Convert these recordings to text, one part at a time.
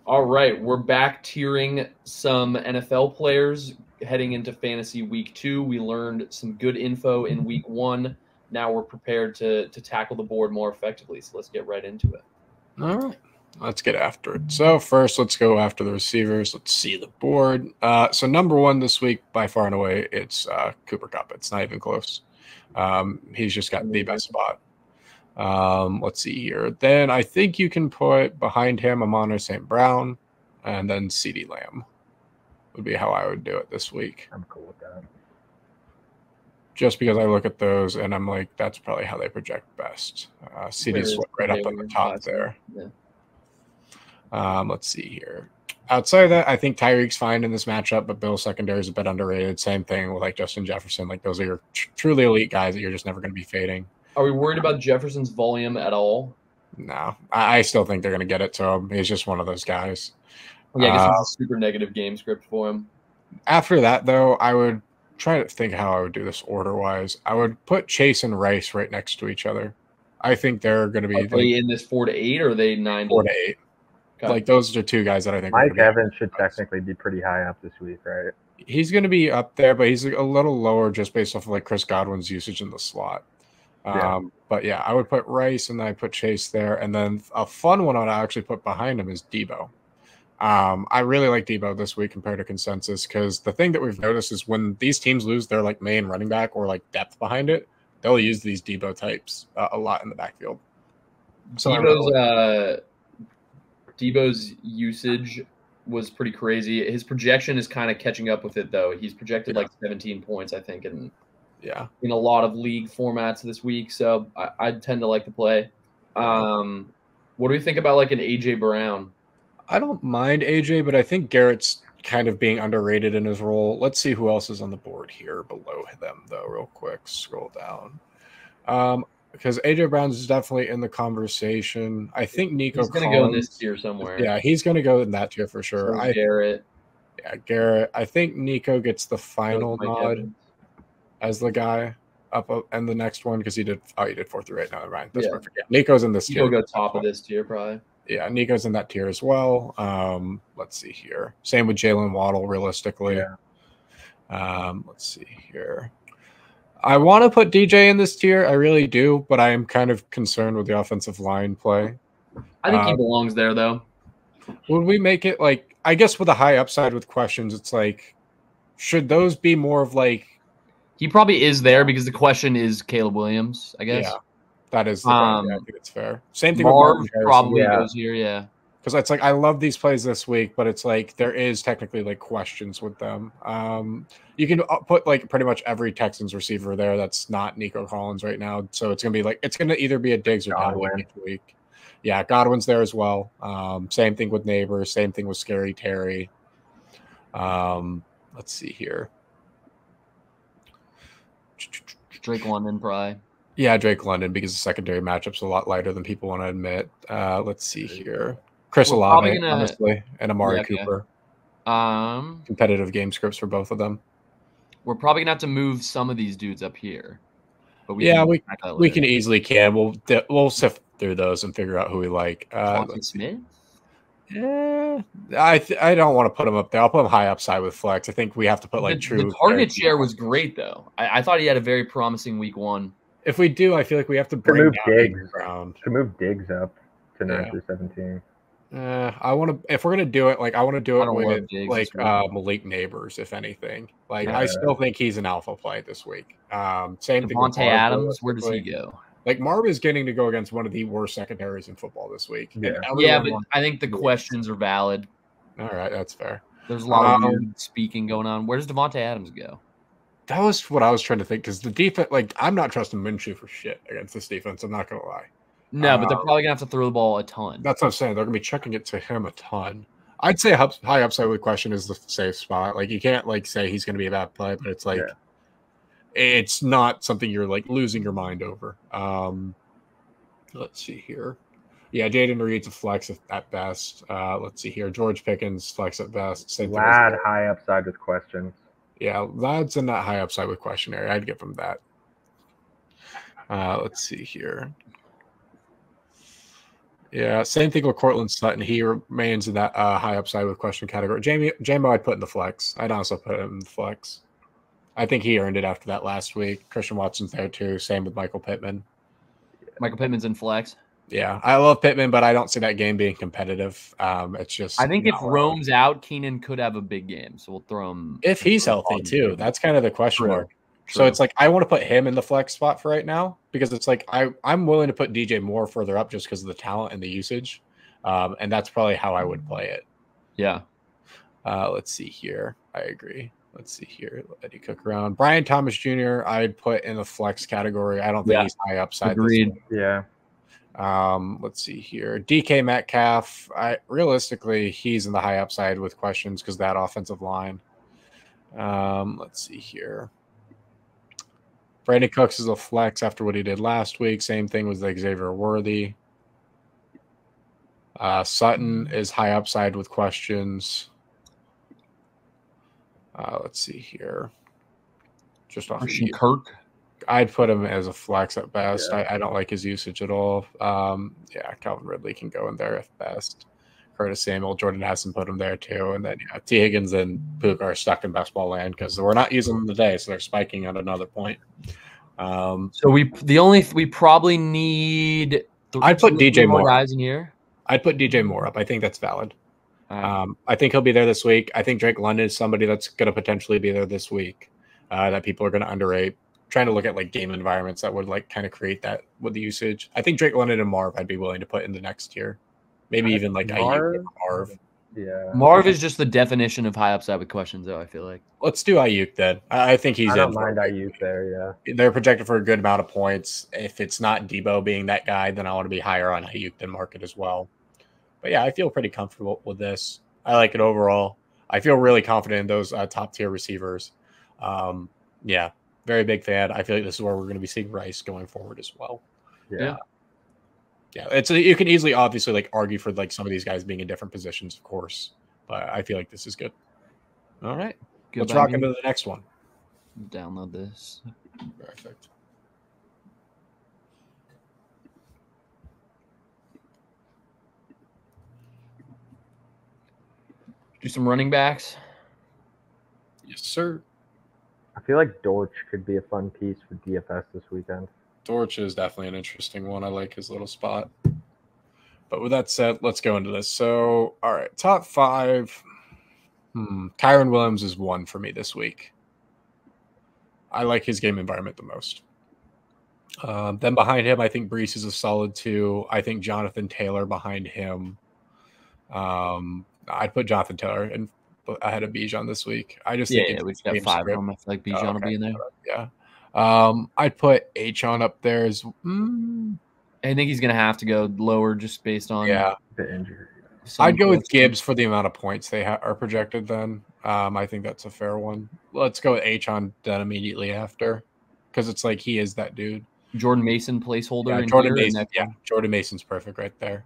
All right, we're back tiering some NFL players heading into fantasy week 2. We learned some good info in week 1. Now we're prepared to tackle the board more effectively. So let's get right into it. All right, let's get after it. So first, let's go after the receivers. Let's see the board. So number 1 this week, by far and away, it's Cooper Kupp. It's not even close. He's just got the best spot. Let's see here. Then I think you can put behind him Amon St. Brown, and then CeeDee Lamb would be how I would do it this week. I'm cool with that. Just because I look at those and I'm like, that's probably how they project best. CeeDee's right up on the top there. Yeah. Let's see here. Outside of that, I think Tyreek's fine in this matchup, but Bill's secondary is a bit underrated. Same thing with like Justin Jefferson. Like those are your truly elite guys that you're just never going to be fading. Are we worried about Jefferson's volume at all? No, I still think they're going to get it to him. He's just one of those guys. Yeah, I guess it's a super negative game script for him. After that, though, I would try to think how I would do this order-wise. I would put Chase and Rice right next to each other. I think they're going to be they in this 4 to 8, or are they 9 4 to 8. Okay. Like those are 2 guys that I think. Mike Evans should technically be pretty high up this week, right? He's going to be up there, but he's a little lower just based off of like Chris Godwin's usage in the slot. But yeah, I would put Rice and then I put Chase there, and then a fun one I'd actually put behind him is Debo. I really like Debo this week compared to consensus, because the thing that we've noticed is when these teams lose their like main running back or like depth behind it, they'll use these Debo types a lot in the backfield. So Debo's usage was pretty crazy. His projection is kind of catching up with it, though. He's projected like 17 points, I think, in a lot of league formats this week. So I tend to like the play. What do we think about like an AJ Brown? I don't mind AJ, but I think Garrett's kind of being underrated in his role. Let's see who else is on the board here below them, though, real quick. Scroll down. Because AJ Brown's definitely in the conversation. I think Nico He's going to go in this tier somewhere. Yeah, he's going to go in that tier for sure. So Garrett. Yeah, Garrett. I think Nico gets the final nod as the guy up and the next one, because he did 4 through 8. Now, right? That's perfect. Yeah, Nico's in this tier. He'll go top of this tier, probably. Yeah, Nico's in that tier as well. Let's see here. Same with Jalen Waddle, realistically. Yeah. Let's see here. I want to put DJ in this tier. I really do, but I am kind of concerned with the offensive line play. I think he belongs there, though. Would we make it like, I guess with a high upside with questions, it's like, should those be more of like. He probably is there because the question is Caleb Williams, I guess. Yeah, that is the I think it's fair. Same thing Marv with probably goes here, yeah. Because it's like, I love these plays this week, but it's like there is technically like questions with them. You can put like pretty much every Texans receiver there that's not Nico Collins right now. So it's going to be like, it's going to either be a Diggs or Godwin next week. Yeah, Godwin's there as well. Same thing with Neighbors. Same thing with Scary Terry. Let's see here. Drake London, probably. Yeah, Drake London, because the secondary matchup's a lot lighter than people want to admit. Let's see here. Chris Olave, honestly, and Amari Cooper. Competitive game scripts for both of them. We're probably gonna have to move some of these dudes up here. But we can easily we'll sift through those and figure out who we like. Smith. Yeah, I don't want to put him up there. I'll put him high upside with flex. I think we have to put like The target share was great though. I thought he had a very promising week 1. If we do, I feel like we have to bring move Diggs around. To move Diggs up to 9 through 17. I want to. If we're gonna do it, like I want to do it with like Malik Neighbors, if anything. Like I still think he's an alpha play this week. Same thing. Devontae Adams, where does he go? Like Marv is getting to go against one of the worst secondaries in football this week. Yeah, but I think the questions are valid. All right, that's fair. There's a lot of weird speaking going on. Where does Devontae Adams go? That was what I was trying to think, because the defense, like I'm not trusting Minshew for shit against this defense. I'm not gonna lie. No, but they're probably gonna have to throw the ball a ton. That's what I'm saying. They're gonna be chucking it to him a ton. I'd say high upside with question is the safe spot. Like you can't like say he's gonna be a bad play, but it's like it's not something you're like losing your mind over. Let's see here. Yeah, Jaden Reed's a flex at best. Let's see here. George Pickens flex at best. Same Lad high upside with questions. Yeah, Lad's in that high upside with question area. I'd give him that. Let's see here. Yeah, same thing with Cortland Sutton. He remains in that high upside with question category. Jamie, I'd put in the flex. I'd also put him in the flex. I think he earned it after that last week. Christian Watson's there too. Same with Michael Pittman. Michael Pittman's in flex. Yeah, I love Pittman, but I don't see that game being competitive. It's just I think if Rome's out, Keenan could have a big game, so we'll throw him if he's healthy too. That's kind of the question mark. True. So it's like I want to put him in the flex spot for right now because it's like I'm willing to put DJ Moore further up just because of the talent and the usage, and that's probably how I would play it. Yeah. Let's see here. I agree. Let's see here. Eddie Cook around. Brian Thomas Jr. I'd put in the flex category. I don't think he's high upside. Agreed. Yeah. Let's see here. DK Metcalf. Realistically, he's in the high upside with questions because that offensive line. Let's see here. Brandon Cooks is a flex after what he did last week. Same thing with Xavier Worthy. Sutton is high upside with questions. Let's see here. Just off Christian Kirk. I'd put him as a flex at best. Yeah. I don't like his usage at all. Yeah, Calvin Ridley can go in there at best. Curtis Samuel, Jordan Addison put him there too. And then T. Higgins and Puka are stuck in best ball land because we're not using them today, so they're spiking at another point. So we probably need. I'd put DJ Moore guys in here. I'd put DJ Moore up. I think that's valid. I think he'll be there this week. I think Drake London is somebody that's going to potentially be there this week that people are going to underrate. Trying to look at like game environments that would like kind of create that with the usage. I think Drake London and Marv I'd be willing to put in the next tier. Maybe even like Marv. Yeah. Marv is just the definition of high upside with questions, though, I feel like. Let's do Ayuk then. I think he's I don't mind Ayuk there, yeah. They're projected for a good amount of points. If it's not Debo being that guy, then I want to be higher on Ayuk than market as well. But yeah, I feel pretty comfortable with this. I like it overall. I feel really confident in those top tier receivers. Yeah, very big fan. I feel like this is where we're going to be seeing Rice going forward as well. Yeah. Yeah, you can easily obviously like argue for like some of these guys being in different positions, of course, but I feel like this is good. All right, let's rock into the next one. Download this. Perfect. Do some running backs. Yes, sir. I feel like Dortch could be a fun piece for DFS this weekend. Dortch is definitely an interesting one. I like his little spot. But with that said, let's go into this. So, all right, top 5. Kyron Williams is 1 for me this week. I like his game environment the most. Then behind him, I think Breece is a solid 2. I think Jonathan Taylor behind him. I'd put Jonathan Taylor in ahead of Bijan this week. I just think we just got 5 of them. I feel like Bijan will be in there. Yeah. I'd put Achon up there as. I think he's going to have to go lower just based on the injury. I'd go with Gibbs for the amount of points they are projected then. I think that's a fair one. Let's go with Achon then immediately after because it's like he is that dude. Jordan Mason placeholder. Yeah, Jordan Mason. Jordan Mason's perfect right there.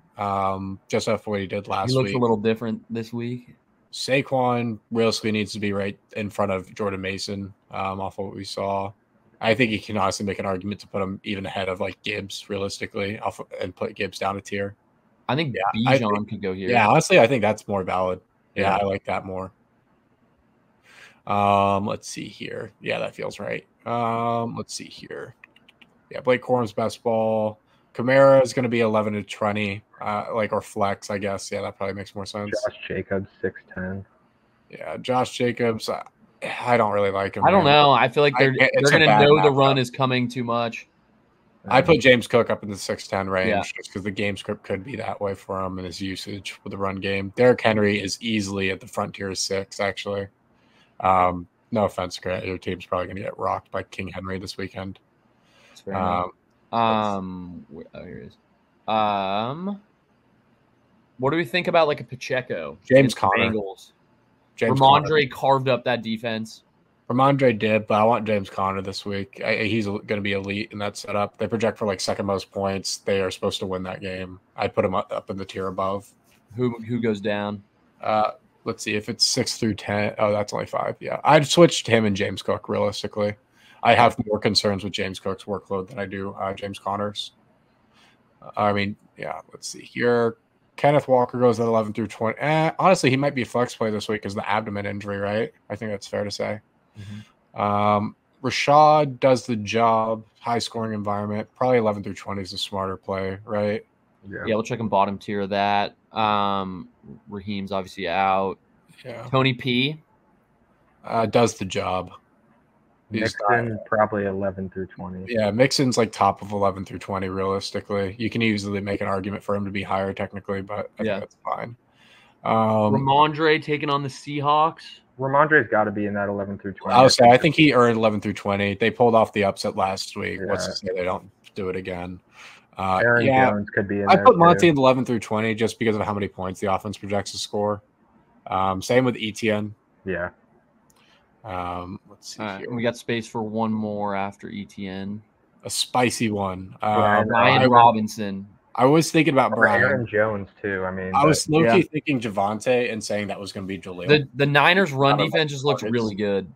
Just after what he did last week. He looks a little different this week. Saquon realistically needs to be right in front of Jordan Mason off of what we saw. I think you can honestly make an argument to put him even ahead of like Gibbs realistically and put Gibbs down a tier. I think Bijan could go here. Yeah, honestly, I think that's more valid. Yeah, I like that more. Let's see here. Yeah, that feels right. Let's see here. Yeah, Blake Corum's best ball. Kamara is going to be 11 to 20, or flex, I guess. Yeah, that probably makes more sense. Josh Jacobs, 6'10". Yeah, Josh Jacobs. I don't really like him. I don't know. I feel like they're going to know the run is coming too much. I put James Cook up in the 6'10" range just because the game script could be that way for him and his usage with the run game. Derrick Henry is easily at the front tier 6, actually. No offense, Grant. Your team's probably going to get rocked by King Henry this weekend. Here it is. What do we think about like a Pacheco? James Conner. Ramondre carved up that defense. Ramondre did, but I want James Conner this week. He's going to be elite in that setup. They project for like second most points. They are supposed to win that game. I'd put him up in the tier above. Who goes down? Let's see if it's 6 through 10. Oh, that's only 5. Yeah, I'd switched him and James Cook realistically. I have more concerns with James Cook's workload than I do James Conner's. I mean, Yeah, let's see here. Kenneth Walker goes at 11 through 20. Honestly, he might be flex play this week because the abdomen injury, right? I think that's fair to say. Rashad does the job. High scoring environment. Probably 11 through 20 is a smarter play, right? Yeah, we'll check him bottom tier of that. Raheem's obviously out. Yeah. Tony P does the job. Mixon probably 11 through 20. Yeah, Mixon's like top of 11 through 20 realistically. You can easily make an argument for him to be higher technically, but I think that's fine. Ramondre taking on the Seahawks. Ramondre's got to be in that 11 through 20. I would say I think he earned 11 through 20. They pulled off the upset last week. Yeah. What's to say they don't do it again? Aaron Jones could be in I there put Monty too. in 11 through 20 just because of how many points the offense projects to score. Same with Etienne. Yeah. Let's see here. We got space for one more after Etienne. A spicy one. Ryan Robinson. I was thinking about Brian. Aaron Jones too. I mean, I was low-key thinking Javonte and saying that was going to be Jaleel. The Niners' run defense just looks really good.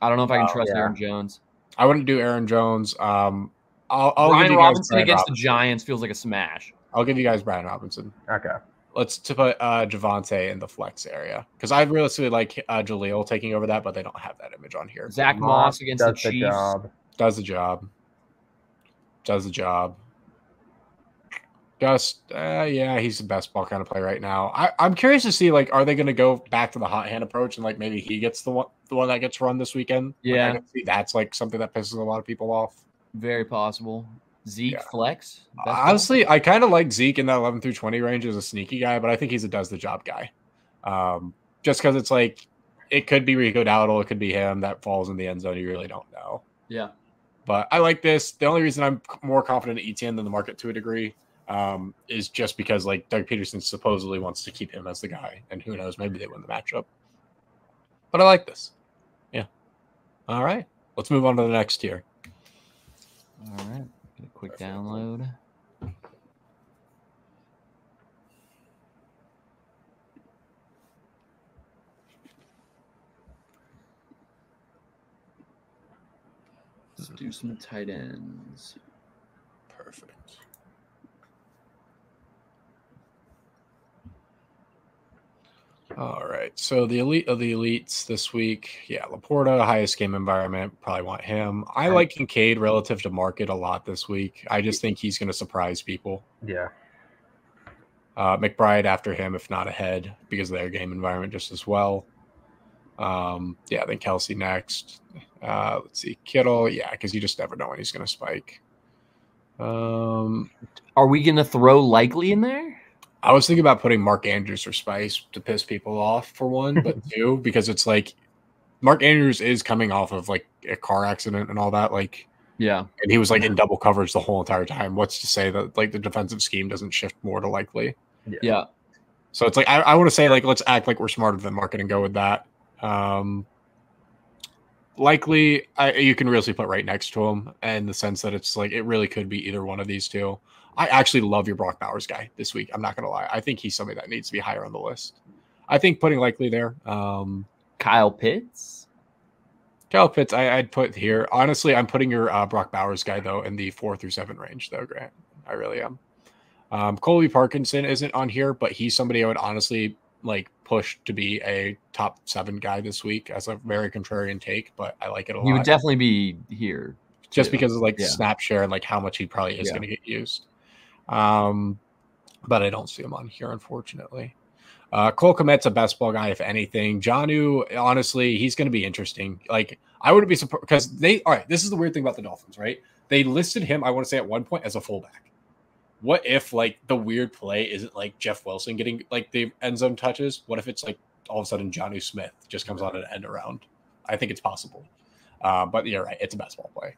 I don't know if I can trust Aaron Jones. I wouldn't do Aaron Jones. I'll Brian Robinson against the Giants feels like a smash. I'll give you guys Brian Robinson. Okay. Let's put Javonte in the flex area because I realistically like Jaleel taking over that, but they don't have that image on here. Zach Moss against the Chiefs. Does the job. Gus, yeah, he's the best ball kind of play right now. I'm curious to see, like, are they going to go back to the hot hand approach and, like, maybe he gets the one that gets run this weekend? Yeah. Like, I can see that's, like, something that pisses a lot of people off. Very possible. Zeke flex? Honestly, I kind of like Zeke in that 11 through 20 range as a sneaky guy, but I think he's a does-the-job guy. Just because it's, like, it could be Rico Dowdle, it could be him that falls in the end zone. You really don't know. Yeah. But I like this. The only reason I'm more confident in Etienne than the market to a degree is just because like Doug Peterson supposedly wants to keep him as the guy, and who knows, maybe they win the matchup. But I like this. Yeah. All right. Let's move on to the next tier. All right. Get a quick download. Let's do some tight ends. Perfect. All right. So the elite of the elites this week. Yeah, Laporta, highest game environment. Probably want him. I like Kincaid relative to market a lot this week. I just think he's going to surprise people. Yeah. McBride after him, if not ahead, because of their game environment just as well. Then Kelsey next. Let's see. Kittle. Yeah, because you just never know when he's going to spike. Are we going to throw Likely in there? I was thinking about putting Mark Andrews or Spice to piss people off for one, but two, because it's like Mark Andrews is coming off of like a car accident and all that. Like, yeah. And he was like in double coverage the whole entire time. What's to say that like the defensive scheme doesn't shift more to Likely? Yeah. So it's like, I want to say like, let's act like we're smarter than market and go with that. Likely, you can really put right next to him in the sense that it's like, it really could be either one of these two. I actually love your Brock Bowers guy this week. I'm not going to lie. I think he's somebody that needs to be higher on the list. I think putting Likely there. Kyle Pitts? I'd put here. Honestly, I'm putting your Brock Bowers guy, though, in the 4 through 7 range, though, Grant. I really am. Colby Parkinson isn't on here, but he's somebody I would honestly like push to be a top 7 guy this week as a very contrarian take, but I like it a lot. He would definitely be here. Just because of like snap share and like how much he probably is going to get used. But I don't see him on here, unfortunately. Cole Kmet's a best ball guy, if anything. Jonnu, honestly, he's going to be interesting. Like, I wouldn't be surprised because all right, this is the weird thing about the Dolphins, right? They listed him, I want to say at one point, as a fullback. What if like the weird play isn't like Jeff Wilson getting like the end zone touches? What if it's like all of a sudden Jonnu Smith just comes on an end around? I think it's possible. But you're right, it's a basketball play.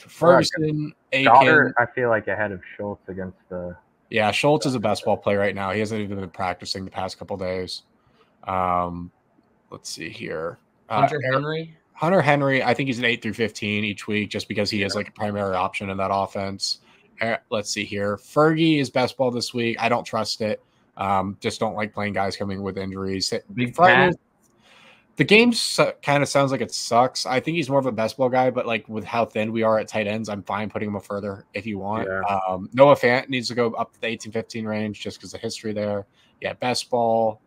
Ferguson, Goddard, I feel like ahead of Schultz against the. Yeah, Schultz is a best ball play right now. He hasn't even been practicing the past couple days. Let's see here. Hunter Henry, I think he's an 8 through 15 each week just because he is like a primary option in that offense. Let's see here. Fergie is best ball this week. I don't trust it. Just don't like playing guys coming with injuries. Big Pat. The game kind of sounds like it sucks. I think he's more of a best ball guy, but like with how thin we are at tight ends, I'm fine putting him further if you want. Yeah. Noah Fant needs to go up to the 18-15 range just because of history there. Yeah, best ball.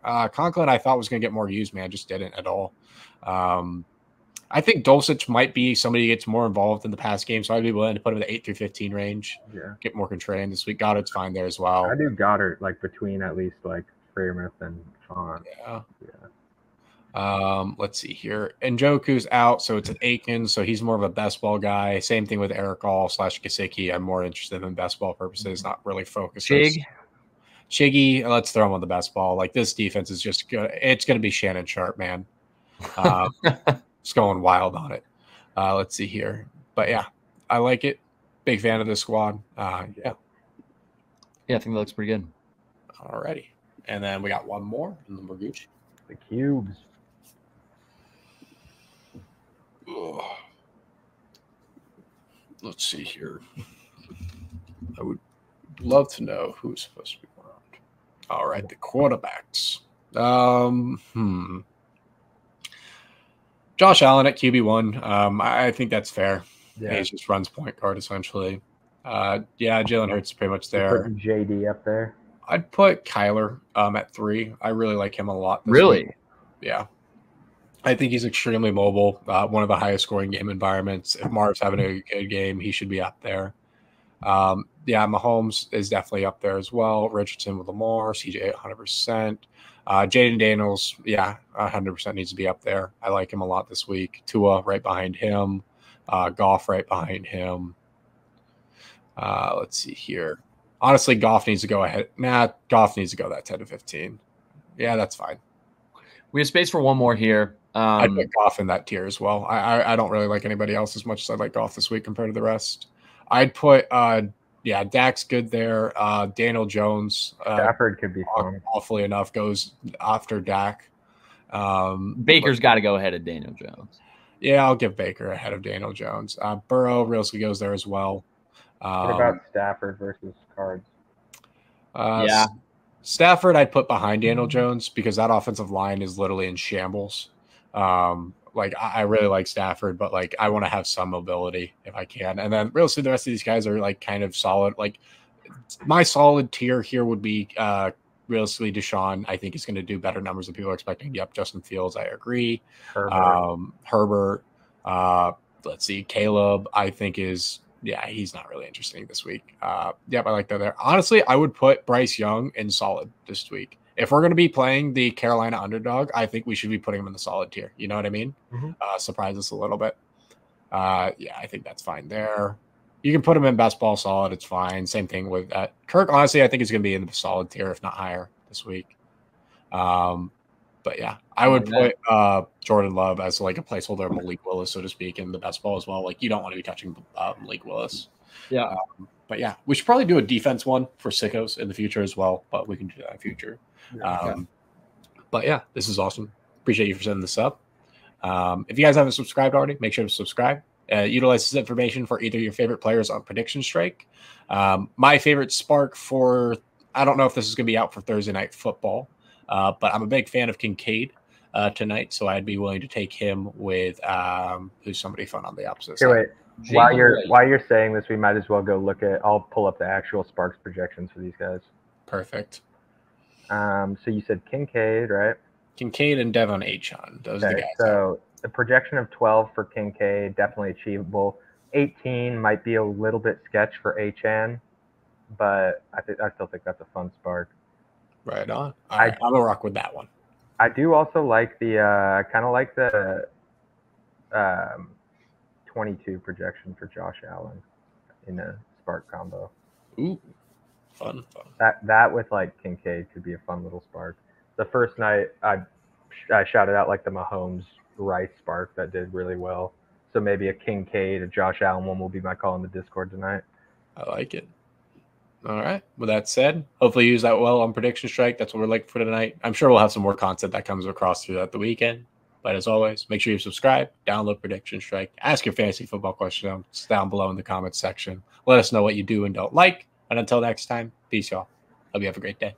Conklin I thought was going to get more use, man, just didn't at all. I think Dulcich might be somebody who gets more involved in the pass game, so I'd be willing to put him in the 8-15 range. Yeah. Get more contrarian this week. Goddard's fine there as well. I do Goddard like between at least like Freiermuth and Font. Yeah. Let's see here. Njoku's out, so it's an Aikens, so he's more of a best ball guy. Same thing with Eric All / Gesicki. I'm more interested in best ball purposes, not really focused. Shiggy, let's throw him on the best ball. Like this defense is just good. It's going to be Shannon Sharp, man. It's going wild on it. Let's see here. But yeah, I like it. Big fan of this squad. Yeah, I think that looks pretty good. Alrighty. And then we got one more, and then we're Gucci. The cubes. Ugh. Let's see here. I would love to know who's supposed to be around. All right, the quarterbacks. Josh Allen at QB1. I think that's fair. Yeah. He just runs point guard essentially. Yeah, Jalen Hurts is pretty much there. Putting JD up there. I'd put Kyler at 3. I really like him a lot. Really? Week. Yeah. I think he's extremely mobile. One of the highest scoring game environments. If Marv's having a good game, he should be up there. Yeah, Mahomes is definitely up there as well. Richardson with Lamar, CJ 100%. Jaden Daniels, yeah, 100% needs to be up there. I like him a lot this week. Tua right behind him. Goff right behind him. Let's see here. Honestly, Goff needs to go ahead. Goff needs to go that 10-15. Yeah, that's fine. We have space for one more here. I'd put Goff in that tier as well. I don't really like anybody else as much as I like Goff this week compared to the rest. I'd put Dak's good there. Daniel Jones. Stafford could be fun. Awfully enough, goes after Dak. Baker's got to go ahead of Daniel Jones. Yeah, I'll give Baker ahead of Daniel Jones. Burrow realistically goes there as well. What about Stafford versus Cards? Yeah. Stafford I'd put behind Daniel Jones because that offensive line is literally in shambles. Like I really like Stafford, but like I want to have some mobility if I can. And then realistically, the rest of these guys are like kind of solid. Like my solid tier here would be realistically Deshaun. I think he's going to do better numbers than people are expecting. Yep, Justin Fields, I agree. Herbert. Let's see, Caleb. I think is. Yeah, he's not really interesting this week. Yep, I like that there. Honestly, I would put Bryce Young in solid this week. If we're going to be playing the Carolina underdog, I think we should be putting him in the solid tier. You know what I mean? Mm-hmm. Surprise us a little bit. Yeah, I think that's fine there. You can put him in best ball solid. It's fine. Same thing with that. Kirk, honestly, I think he's going to be in the solid tier, if not higher this week. But yeah, I would put Jordan Love as like a placeholder of Malik Willis, so to speak, in the best ball as well. Like you don't want to be touching Malik Willis. Yeah. But yeah, we should probably do a defense one for sickos in the future as well, but we can do that in the future. But yeah, this is awesome. Appreciate you for setting this up. If you guys haven't subscribed already, make sure to subscribe. Utilize this information for either your favorite players on Prediction Strike. My favorite spark for, I don't know if this is going to be out for Thursday Night Football, but I'm a big fan of Kincaid tonight, so I'd be willing to take him with who's somebody fun on the opposite side. Wait. While you're saying this, we might as well go look at. I'll pull up the actual Sparks projections for these guys. Perfect. So you said Kincaid, right? Kincaid and Devon Achane. Those are the guys. So the projection of 12 for Kincaid, definitely achievable. 18 might be a little bit sketch for Achane, but I still think that's a fun spark. Right on. All right, I'm gonna rock with that one. I do also like the kind of like the 22 projection for Josh Allen in a spark combo. Ooh, fun. That with like Kincaid could be a fun little spark. The first night I shouted out like the Mahomes Rice spark that did really well. So maybe a Kincaid, a Josh Allen one will be my call in the Discord tonight. I like it. All right. With that said, hopefully you use that well on Prediction Strike. That's what we're looking for tonight. I'm sure we'll have some more content that comes across throughout the weekend. But as always, make sure you subscribe, download Prediction Strike, ask your fantasy football questions down below in the comments section. Let us know what you do and don't like. And until next time, peace, y'all. Hope you have a great day.